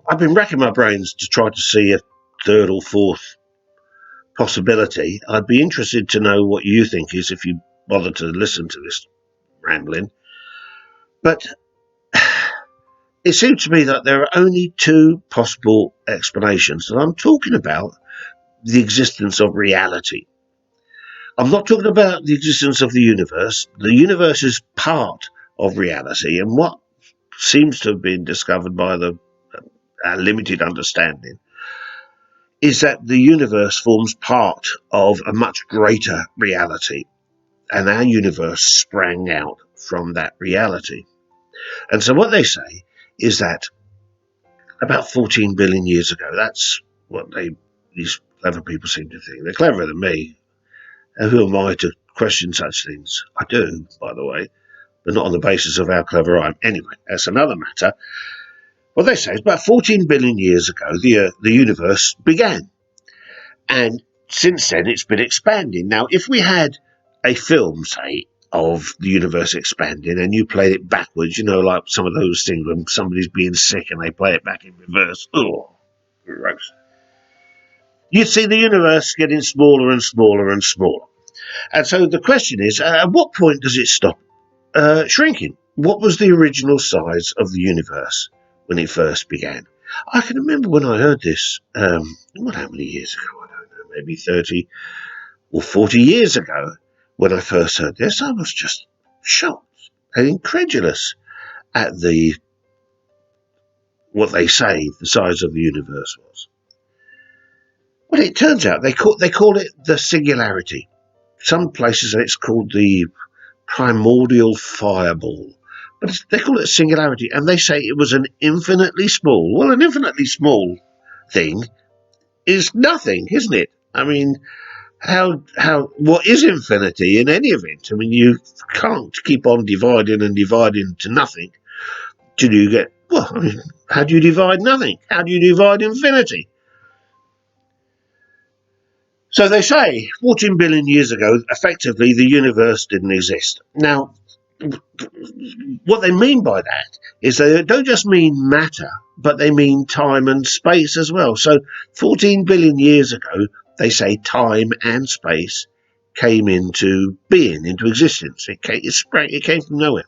I've been racking my brains to try to see a third or fourth possibility. I'd be interested to know what you think is if you bother to listen to this rambling. But it seems to me that there are only two possible explanations, and I'm talking about the existence of reality. I'm not talking about the existence of the universe. The universe is part of reality, and what seems to have been discovered by the limited understanding is that the universe forms part of a much greater reality, and our universe sprang out from that reality. And so what they say is that about 14 billion years ago, that's what these clever people seem to think. They're cleverer than me. And who am I to question such things? I do, by the way, but not on the basis of how clever I am. Anyway, that's another matter. What they say is about 14 billion years ago, the universe began. And since then, it's been expanding. Now, if we had a film, say, of the universe expanding, and you played it backwards, like some of those things when somebody's being sick and they play it back in reverse. Oh, gross. You'd see the universe getting smaller and smaller and smaller. And so the question is, at what point does it stop shrinking? What was the original size of the universe when it first began? I can remember when I heard this, what, how many years ago? I don't know, maybe 30 or 40 years ago when I first heard this. I was just shocked and incredulous at what they say the size of the universe was. Well, it turns out they call it the singularity. Some places it's called the primordial fireball, but they call it a singularity, and they say it was an infinitely small. Well, an infinitely small thing is nothing, isn't it? I mean, what is infinity in any event? I mean, you can't keep on dividing and dividing to nothing till you get. Well, I mean, how do you divide nothing? How do you divide infinity? So they say 14 billion years ago, effectively, the universe didn't exist. Now, what they mean by that is they don't just mean matter, but they mean time and space as well. So 14 billion years ago, they say time and space came into being, into existence. It came from nowhere.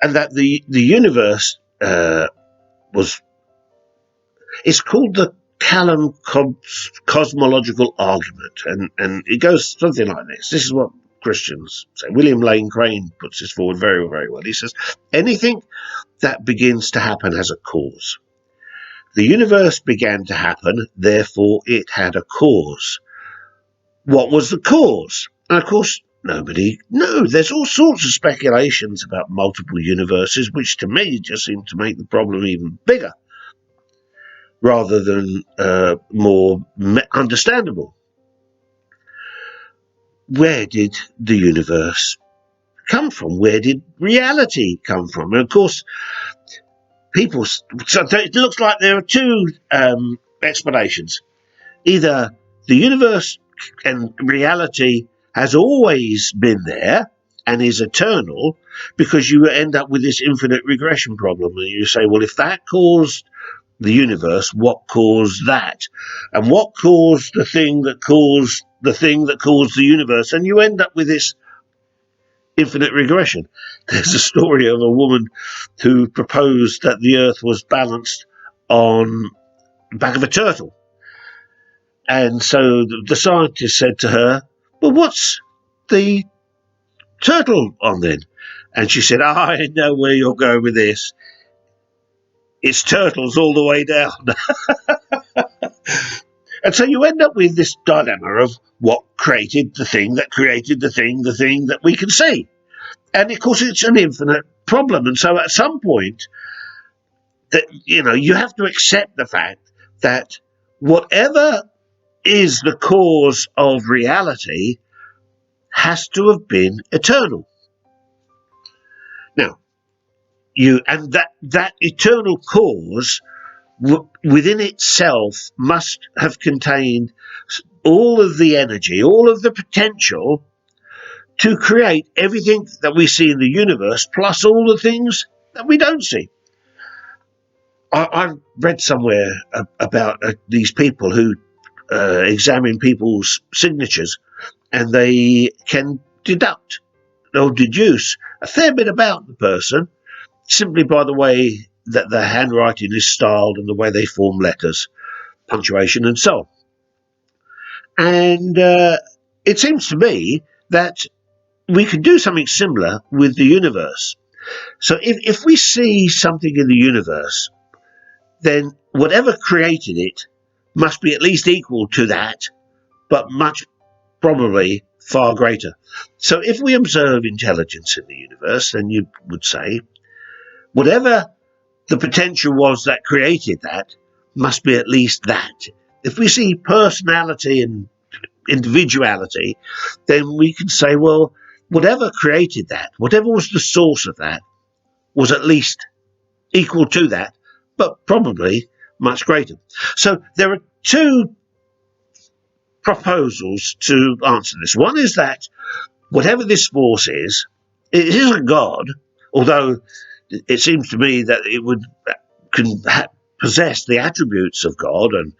And that the universe it's called the Callum cosmological argument, and it goes something like this. This is what Christians say. William Lane Craig puts this forward very, very well. He says, anything that begins to happen has a cause. The universe began to happen, therefore it had a cause. What was the cause? And of course, nobody knows. There's all sorts of speculations about multiple universes, which to me just seem to make the problem even bigger, rather than more understandable. Where did the universe come from? Where did reality come from? And of course, so it looks like there are two explanations. Either the universe and reality has always been there and is eternal, because you end up with this infinite regression problem, and you say, well, if that caused the universe, what caused that? And what caused the thing that caused the thing that caused the universe? And you end up with this infinite regression. There's a story of a woman who proposed that the earth was balanced on the back of a turtle. And so the scientist said to her, well, what's the turtle on then? And she said, I know where you're going with this. It's turtles all the way down. And so you end up with this dilemma of what created the thing that created the thing that we can see. And of course, it's an infinite problem. And so at some point, that you have to accept the fact that whatever is the cause of reality has to have been eternal. Now, that eternal cause within itself must have contained all of the energy, all of the potential to create everything that we see in the universe, plus all the things that we don't see. I read somewhere about these people who examine people's signatures, and they can deduct or deduce a fair bit about the person simply by the way that the handwriting is styled and the way they form letters, punctuation, and so on. And it seems to me that we could do something similar with the universe. So if we see something in the universe, then whatever created it must be at least equal to that, but much probably far greater. So if we observe intelligence in the universe, then you would say whatever the potential was that created that must be at least that. If we see personality and individuality, then we can say, well, whatever created that, whatever was the source of that, was at least equal to that, but probably much greater. So there are two proposals to answer this. One is that whatever this force is, it isn't God, although it seems to me that it would possess the attributes of God and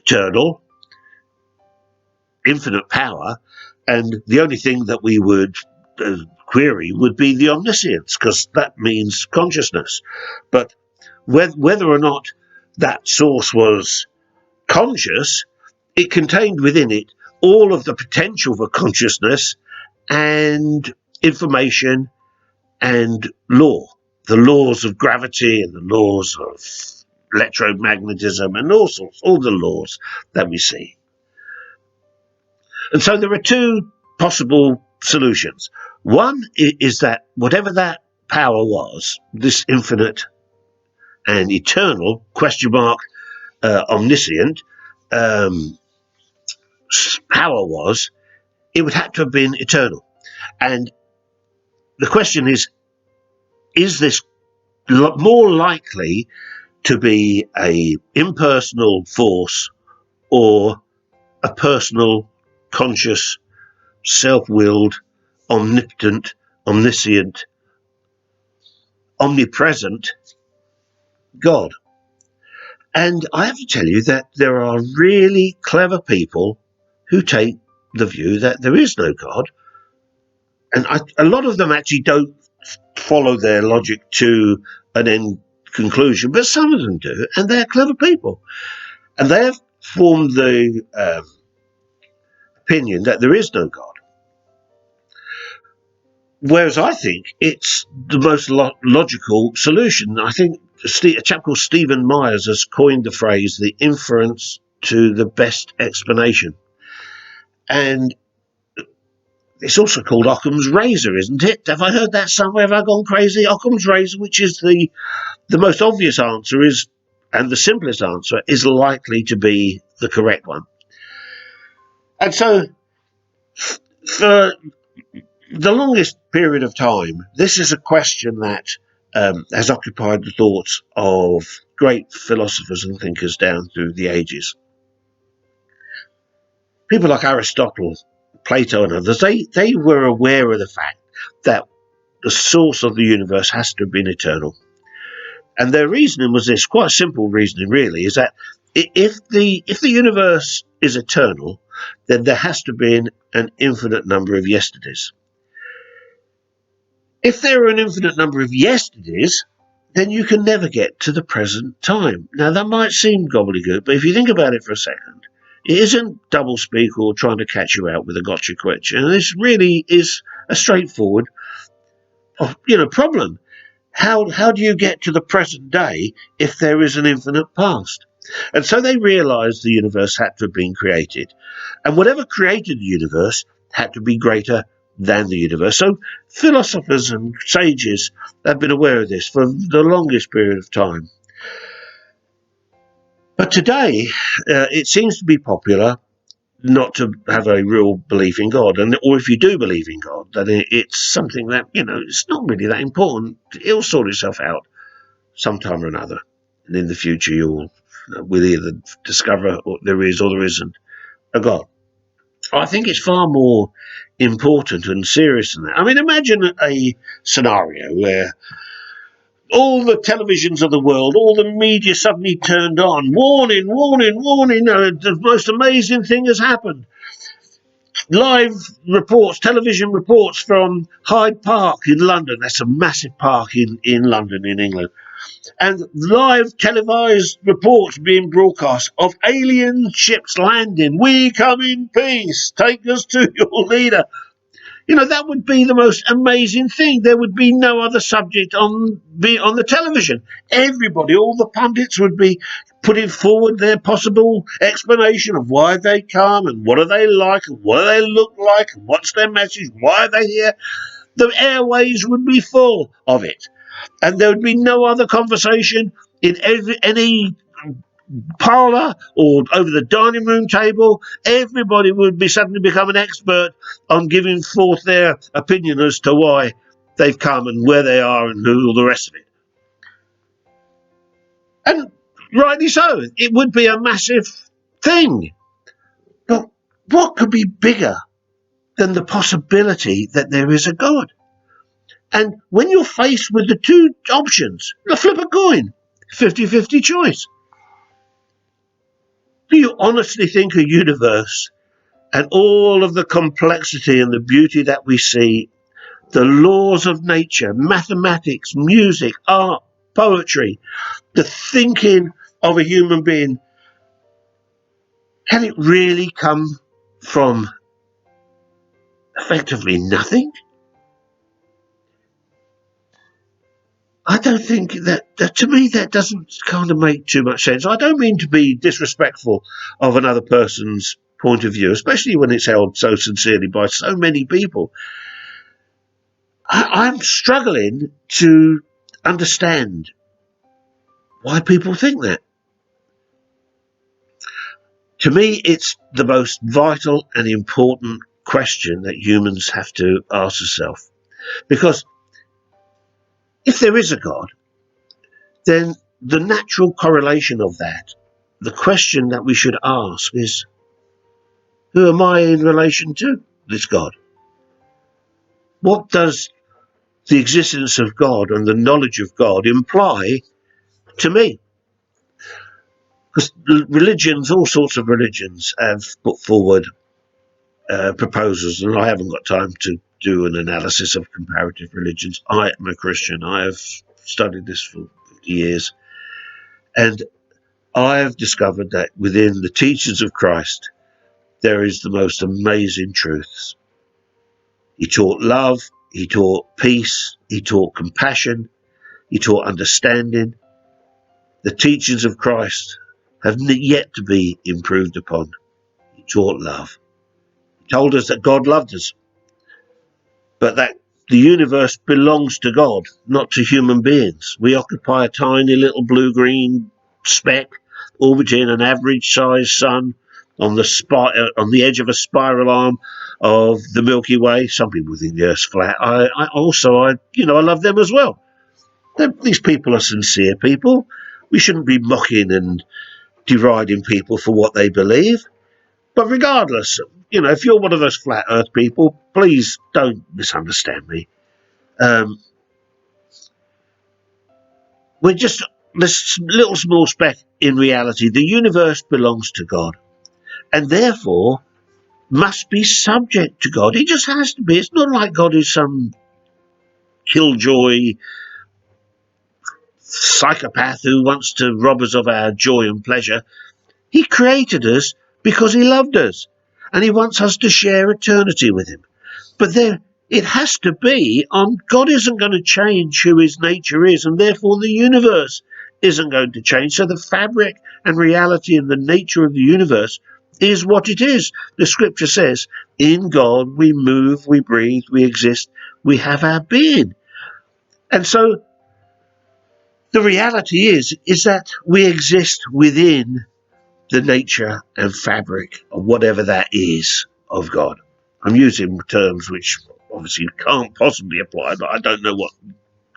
eternal, infinite power, and the only thing that we would query would be the omniscience, because that means consciousness. But whether or not that source was conscious, it contained within it all of the potential for consciousness and information and law, the laws of gravity and the laws of electromagnetism and all the laws that we see. And so there are two possible solutions. One is that whatever that power was, this infinite and eternal, omniscient power was, it would have to have been eternal. And the question is this more likely to be a impersonal force or a personal, conscious, self-willed, omnipotent, omniscient, omnipresent God? And I have to tell you that there are really clever people who take the view that there is no God. And a lot of them actually don't follow their logic to an end conclusion, but some of them do, and they're clever people. And they have formed the opinion that there is no God. Whereas I think it's the most logical solution. I think a chap called Stephen Myers has coined the phrase, the inference to the best explanation. And it's also called Occam's razor, isn't it? Have I heard that somewhere? Have I gone crazy? Occam's razor, which is the most obvious answer is, and the simplest answer is likely to be the correct one. And so for the longest period of time, this is a question that has occupied the thoughts of great philosophers and thinkers down through the ages. People like Aristotle, Plato, and others, they were aware of the fact that the source of the universe has to have been eternal. And their reasoning was this, quite simple reasoning really, is that if the universe is eternal, then there has to be an infinite number of yesterdays. If there are an infinite number of yesterdays, then you can never get to the present time. Now, that might seem gobbledygook, but if you think about it for a second, it isn't doublespeak or trying to catch you out with a gotcha question. And this really is a straightforward, problem. How do you get to the present day if there is an infinite past? And so they realized the universe had to have been created. And whatever created the universe had to be greater than the universe. So philosophers and sages have been aware of this for the longest period of time. But today, it seems to be popular not to have a real belief in God. Or if you do believe in God, then it's something that, it's not really that important. It'll sort itself out sometime or another. And in the future, we'll either discover there is or there isn't a God. I think it's far more important and serious than that. I mean, imagine a scenario where all the televisions of the world, all the media suddenly turned on. Warning, warning, warning. The most amazing thing has happened. Live reports, television reports from Hyde Park in London. That's a massive park in London, in England. And live televised reports being broadcast of alien ships landing. We come in peace. Take us to your leader. You know, that would be the most amazing thing. There would be no other subject on the television. Everybody, all the pundits would be putting forward their possible explanation of why they come and what are they like and what do they look like and what's their message, why are they here. The airways would be full of it. And there would be no other conversation in any parlour or over the dining room table. Everybody would be suddenly become an expert on giving forth their opinion as to why they've come and where they are and all the rest of it. And rightly so, it would be a massive thing. But what could be bigger than the possibility that there is a God? And when you're faced with the two options, flip a coin, 50-50 choice. Do you honestly think a universe and all of the complexity and the beauty that we see, the laws of nature, mathematics, music, art, poetry, the thinking of a human being, can it really come from effectively nothing? I don't think that to me, that doesn't kind of make too much sense. I don't mean to be disrespectful of another person's point of view, especially when it's held so sincerely by so many people. I'm struggling to understand why people think that. To me, it's the most vital and important question that humans have to ask themselves. Because if there is a God, then the natural correlation of that, the question that we should ask is, who am I in relation to this God? What does the existence of God and the knowledge of God imply to me? Because religions, all sorts of religions, have put forward proposals, and I haven't got time to do an analysis of comparative religions. I am a Christian. I have studied this for 50 years, and I have discovered that within the teachings of Christ, there is the most amazing truths. He taught love, he taught peace, he taught compassion, he taught understanding. The teachings of Christ have yet to be improved upon. He taught love. He told us that God loved us, but that the universe belongs to God, not to human beings. We occupy a tiny little blue-green speck orbiting an average-sized sun on the edge of a spiral arm of the Milky Way. Some people think the Earth's flat. I love them as well. These people are sincere people. We shouldn't be mocking and deriding people for what they believe. But regardless, if you're one of those flat Earth people, please don't misunderstand me. We're just this little small speck in reality. The universe belongs to God, and therefore must be subject to God. It just has to be. It's not like God is some killjoy psychopath who wants to rob us of our joy and pleasure. He created us because he loved us, and he wants us to share eternity with him. But it has to be on. God isn't going to change who his nature is, and therefore the universe isn't going to change. So the fabric and reality and the nature of the universe is what it is. The scripture says, in God we move, we breathe, we exist, we have our being. And so the reality is that we exist within the nature and fabric of whatever that is of God. I'm using terms which obviously can't possibly apply, but I don't know what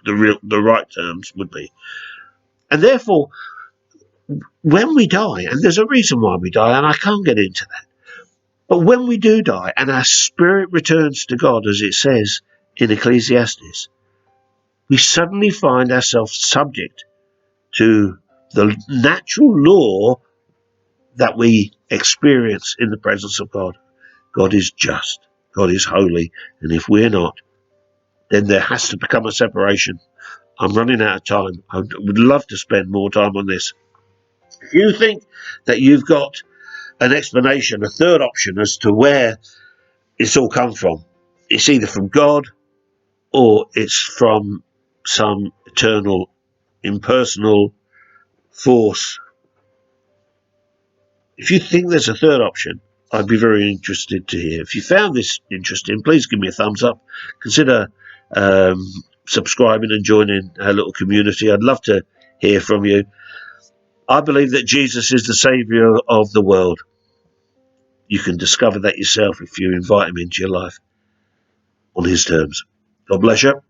the right terms would be. And therefore, when we die, and there's a reason why we die, and I can't get into that, But when we do die and our spirit returns to God, as it says in Ecclesiastes, we suddenly find ourselves subject to the natural law that we experience in the presence of God. God is just, God is holy, and if we're not, then there has to become a separation. I'm running out of time. I would love to spend more time on this. If you think that you've got an explanation, a third option as to where it's all come from, it's either from God or it's from some eternal, impersonal force. If you think there's a third option, I'd be very interested to hear. If you found this interesting, please give me a thumbs up. Consider subscribing and joining our little community. I'd love to hear from you. I believe that Jesus is the Saviour of the world. You can discover that yourself if you invite him into your life on his terms. God bless you.